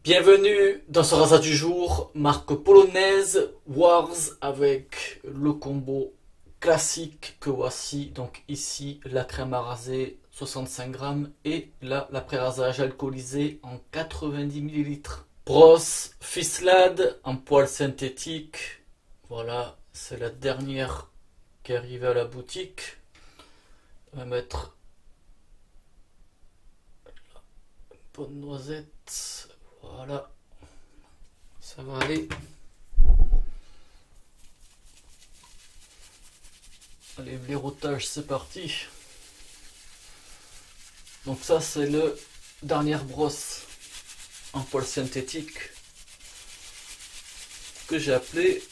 Bienvenue dans ce rasa du jour, marque polonaise Wars avec le combo classique que voici. Donc ici la crème à raser 65 grammes et là l'après-rasage alcoolisé en 90 millilitres. Brosse Fislade en poil synthétique. Voilà, c'est la dernière qui est arrivée à la boutique. On va mettre une bonne noisette. Voilà, ça va aller. Allez, blaireautage, c'est parti. Donc ça, c'est le dernière brosse en poil synthétique que j'ai appelé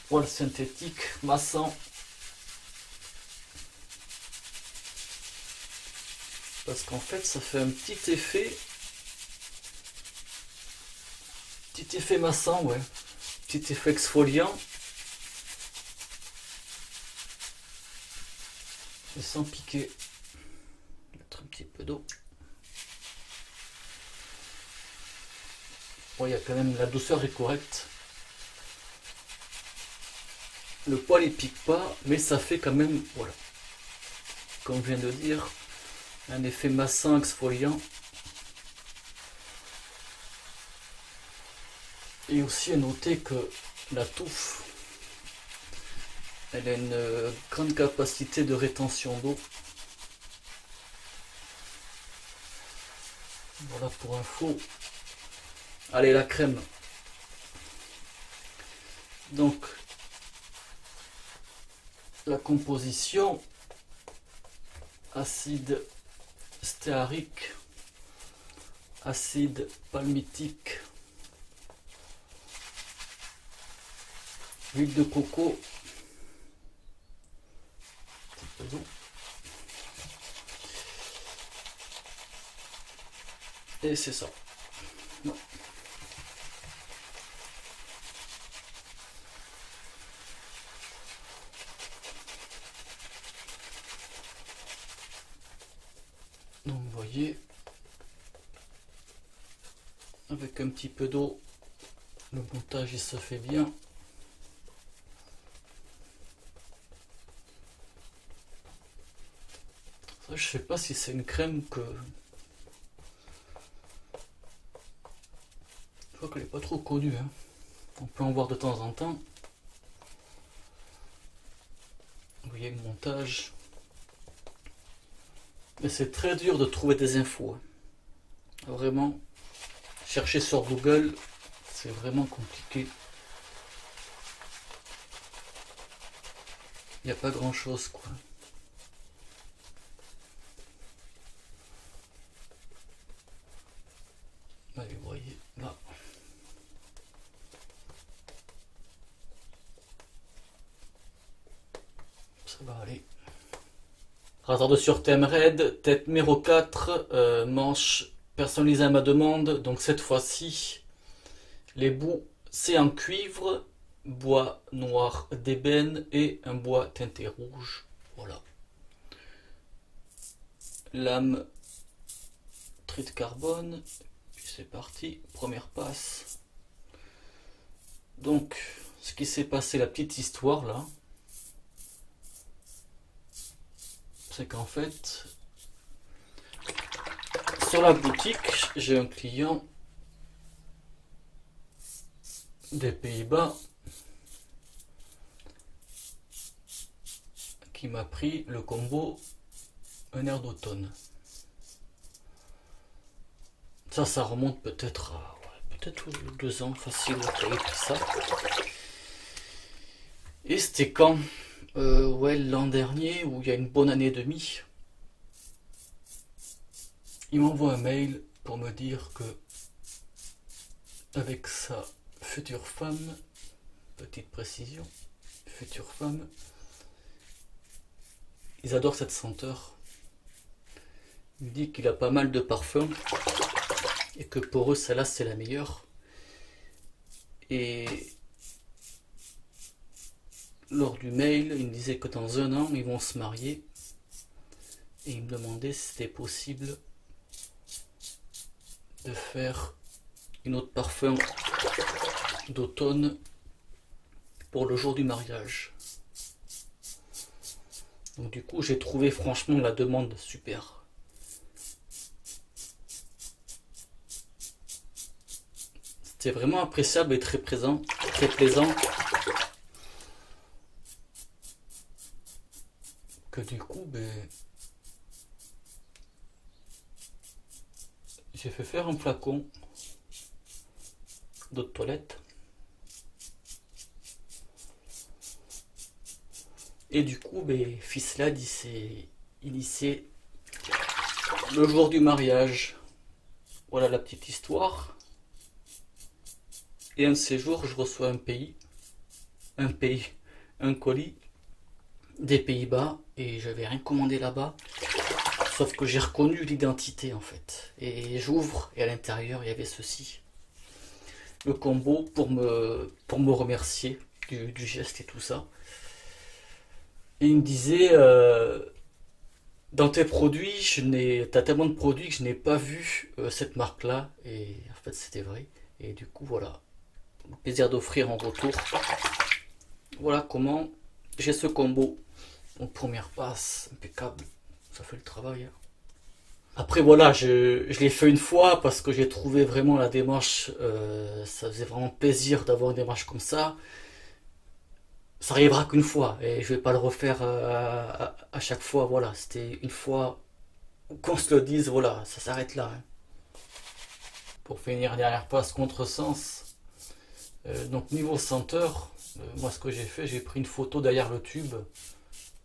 poil synthétique massant. Parce qu'en fait, ça fait un petit effet massant, ouais. Petit effet exfoliant. Et sans piquer. Mettre un petit peu d'eau. Bon, il y a quand même, la douceur est correcte. Le poil il pique pas, mais ça fait quand même, voilà. Comme je viens de dire, un effet massant exfoliant. Et aussi à noter que la touffe, elle a une grande capacité de rétention d'eau. Voilà pour info. Allez, la crème. Donc, la composition, acide stéarique, acide palmitique, huile de coco, un petit peu d'eau. Et c'est ça. Non. Donc vous voyez, avec un petit peu d'eau, le montage il se fait bien. Ça, je sais pas si c'est une crème que... Je crois qu'elle est pas trop connue, hein. On peut en voir de temps en temps. Vous voyez le montage. Mais c'est très dur de trouver des infos. Vraiment, chercher sur Google, c'est vraiment compliqué. Il n'y a pas grand chose, quoi. Allez, vous voyez, là. Ça va aller. Rasoir de sur thème raid, tête numéro 4, manche personnalisée à ma demande. Donc cette fois-ci, les bouts, c'est en cuivre, bois noir d'ébène et un bois teinté rouge. Voilà. Lame tri de carbone. Puis c'est parti, première passe. Donc, ce qui s'est passé, la petite histoire là, c'est qu'en fait, sur la boutique, j'ai un client des Pays-Bas qui m'a pris le combo un air d'automne. Ça remonte peut-être à peut-être 2 ans facile qu'il ait pris ça. Et c'était quand ouais, l'an dernier, ou il y a une bonne année et demie. Il m'envoie un mail pour me dire que avec sa future femme, petite précision, future femme, ils adorent cette senteur. Il me dit qu'il a pas mal de parfums et que pour eux celle-là c'est la meilleure. Et lors du mail, il me disait que dans 1 an ils vont se marier et il me demandait si c'était possible de faire une autre parfum d'automne pour le jour du mariage. Donc du coup j'ai trouvé franchement la demande super. C'était vraiment appréciable et très présent, très plaisant. Que du coup j'ai fait faire un flacon d'eau de toilette. Et du coup, Fislad, il s'est initié le jour du mariage. Voilà la petite histoire. Et un de ces jours, je reçois un colis des Pays-Bas et j'avais rien commandé là-bas. Sauf que j'ai reconnu l'identité en fait. Et j'ouvre et à l'intérieur, il y avait ceci. Le combo pour me remercier du geste et tout ça. Et il me disait, dans tes produits, t'as tellement de produits que je n'ai pas vu cette marque-là. Et en fait, c'était vrai. Et du coup, voilà. Le plaisir d'offrir en retour. Voilà comment j'ai ce combo. Donc, première passe, impeccable. Ça fait le travail. Hein. Après, voilà, je l'ai fait une fois parce que j'ai trouvé vraiment la démarche. Ça faisait vraiment plaisir d'avoir une démarche comme ça. Ça arrivera qu'une fois et je vais pas le refaire à chaque fois. Voilà, c'était une fois qu'on se le dise, voilà, ça s'arrête là. Hein. Pour finir, dernière passe contresens. Donc niveau senteur, moi ce que j'ai fait, j'ai pris une photo derrière le tube.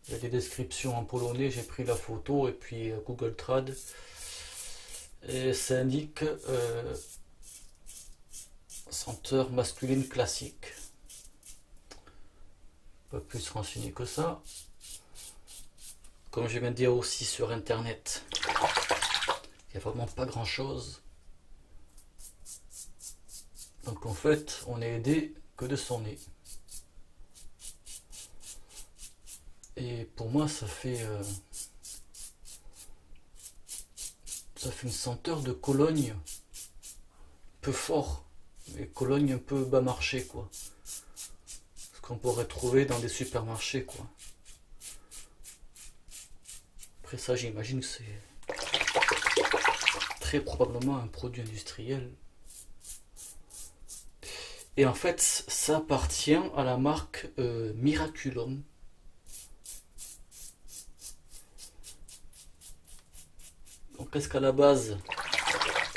Il y a des descriptions en polonais, j'ai pris la photo et puis Google Trad. Et ça indique senteur masculine classique. Pas plus renseigné que ça. Comme je viens de dire aussi sur internet, il n'y a vraiment pas grand chose. Donc en fait, on est aidé que de son nez. Et pour moi, ça fait une senteur de Cologne peu fort, mais Cologne un peu bas marché quoi. Ce qu'on pourrait trouver dans des supermarchés quoi. Après ça, j'imagine que c'est très probablement un produit industriel. Et en fait, ça appartient à la marque Miraculum. Donc est-ce qu'à la base,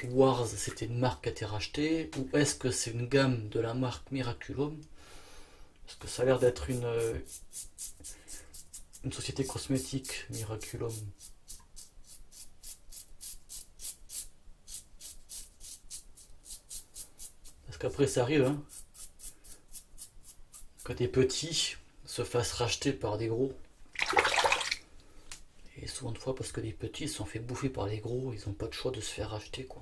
Wars c'était une marque qui a été rachetée, ou est-ce que c'est une gamme de la marque Miraculum? Parce que ça a l'air d'être une société cosmétique, Miraculum. Parce qu'après ça arrive, hein, que des petits se fassent racheter par des gros. Et souvent de fois parce que les petits se sont fait bouffer par les gros, ils n'ont pas de choix de se faire racheter quoi.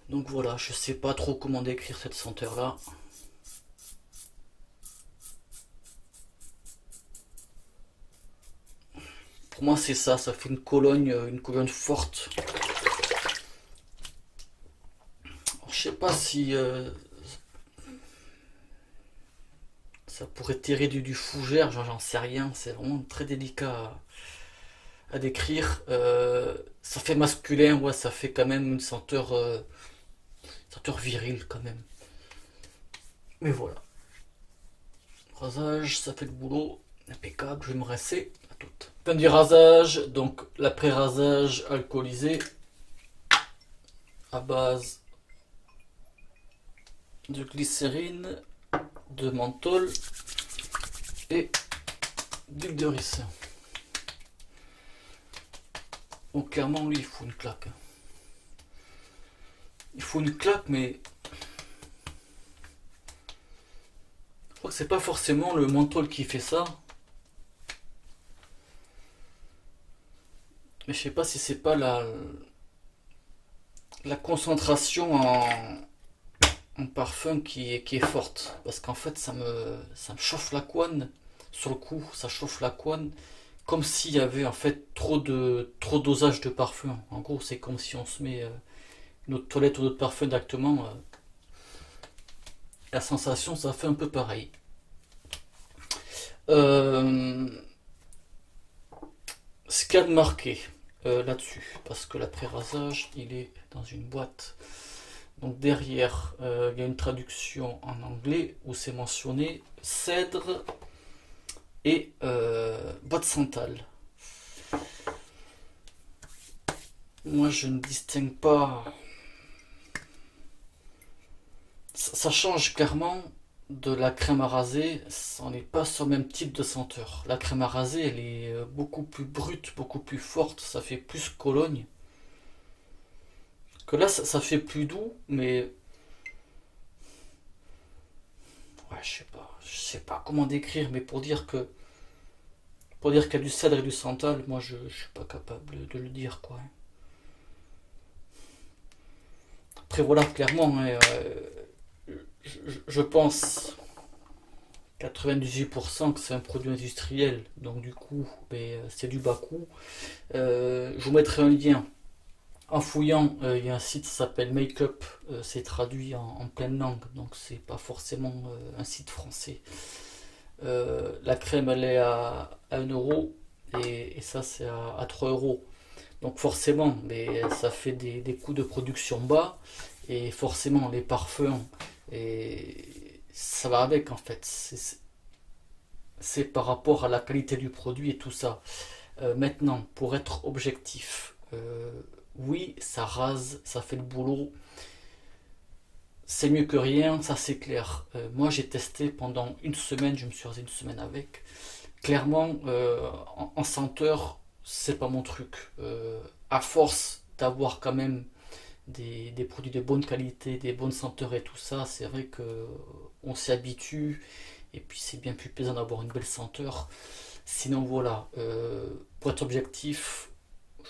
Donc voilà, je sais pas trop comment décrire cette senteur là. Pour moi c'est ça, ça fait une Cologne forte. Alors, je sais pas si ça pourrait tirer du fougère, j'en sais rien, c'est vraiment très délicat à décrire. Ça fait masculin, ouais, ça fait quand même une senteur virile quand même. Mais voilà. Rasage, ça fait le boulot, impeccable, je vais me rincer à toutes. Fin du rasage, donc l'après-rasage alcoolisé à base de glycérine, de menthol et d'huile de ricin. Donc clairement lui il faut une claque. Il faut une claque, mais je crois que c'est pas forcément le menthol qui fait ça. Mais je sais pas si c'est pas la concentration en parfum qui est forte. Parce qu'en fait ça me chauffe la couenne. Sur le coup, ça chauffe la couenne. comme s'il y avait en fait trop dosage de parfum. En gros, c'est comme si on se met notre toilette ou notre parfum directement. La sensation, ça fait un peu pareil. Ce qu'il y a de marqué là-dessus, parce que l'après-rasage, il est dans une boîte. Donc derrière, il y a une traduction en anglais où c'est mentionné cèdre et bois de santal. Moi, je ne distingue pas. Ça change clairement de la crème à raser. On n'est pas sur le même type de senteur. La crème à raser, elle est beaucoup plus brute, beaucoup plus forte. Ça fait plus Cologne. Que là, ça fait plus doux, mais ouais, je sais pas comment décrire, mais pour dire qu'il y a du cèdre et du santal, moi, je suis pas capable de le dire, quoi. Après, voilà, clairement, hein, je pense 98% que c'est un produit industriel, donc du coup, ben, c'est du bas coût. Je vous mettrai un lien. En fouillant, il y a un site qui s'appelle Makeup, c'est traduit en pleine langue, donc c'est pas forcément un site français. La crème elle est à 1 euro et ça c'est à 3 euros. Donc forcément, mais ça fait des coûts de production bas et forcément les parfums et ça va avec en fait. C'est par rapport à la qualité du produit et tout ça. Maintenant, pour être objectif, oui, ça rase, ça fait le boulot. C'est mieux que rien, ça c'est clair. Moi j'ai testé pendant une semaine, je me suis rasé une semaine avec. Clairement, en senteur, c'est pas mon truc. À force d'avoir quand même des produits de bonne qualité, des bonnes senteurs et tout ça, c'est vrai que on s'y habitue. Et puis c'est bien plus plaisant d'avoir une belle senteur. Sinon voilà, pour être objectif,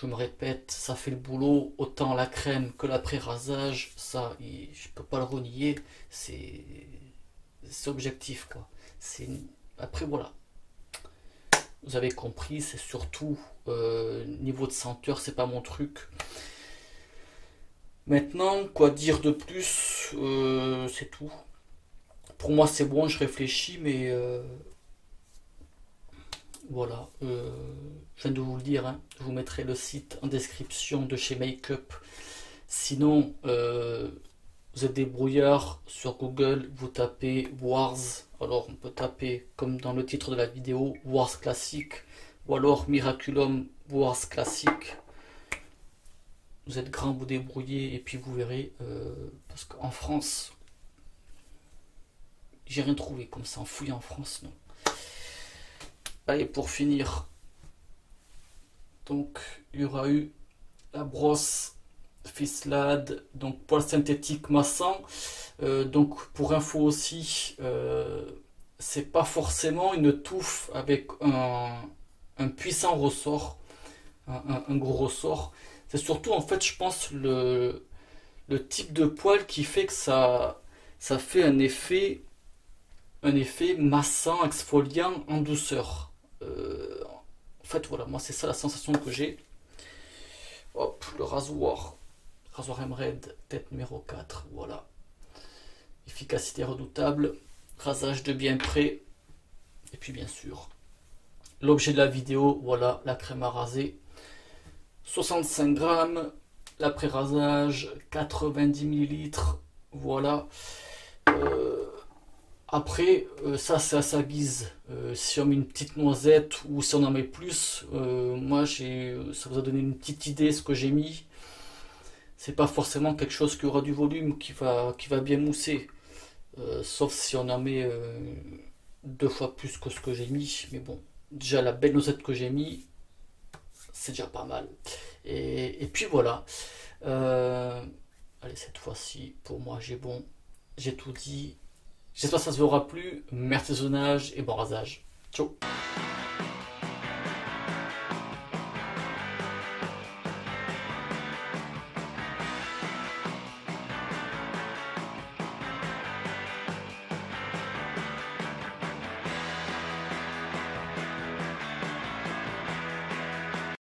je me répète, ça fait le boulot, autant la crème que l'après-rasage, ça, je peux pas le renier, c'est objectif quoi. Après voilà, vous avez compris, c'est surtout niveau de senteur, c'est pas mon truc. Maintenant, quoi dire de plus, c'est tout. Pour moi c'est bon, je réfléchis, mais voilà, je viens de vous le dire, hein. Je vous mettrai le site en description de chez Makeup. Sinon, vous êtes débrouillard sur Google, vous tapez Wars. Alors on peut taper comme dans le titre de la vidéo Wars classique ou alors Miraculum Wars classique. Vous êtes grand, vous débrouillez et puis vous verrez. Parce qu'en France, j'ai rien trouvé comme ça en fouillant en France, non. Allez, pour finir, donc il y aura eu la brosse Fislade, donc poil synthétique massant. Donc pour info aussi, c'est pas forcément une touffe avec un puissant ressort, un gros ressort. C'est surtout en fait, je pense, le type de poil qui fait que ça fait un effet massant, exfoliant en douceur. En fait, voilà, moi c'est ça la sensation que j'ai. Hop, le rasoir Emerald, tête numéro 4, voilà. Efficacité redoutable, rasage de bien près. Et puis bien sûr, l'objet de la vidéo, voilà, la crème à raser. 65 grammes, l'après-rasage, 90 millilitres, voilà. Après, ça c'est à sa guise. Si on met une petite noisette ou si on en met plus, moi ça vous a donné une petite idée ce que j'ai mis. C'est pas forcément quelque chose qui aura du volume, qui va bien mousser. Sauf si on en met 2 fois plus que ce que j'ai mis. Mais bon, déjà la belle noisette que j'ai mis, c'est déjà pas mal. Et puis voilà. Allez, cette fois-ci, pour moi j'ai bon. J'ai tout dit. J'espère que ça vous aura plu. Merci de visionnage et bon rasage. Ciao.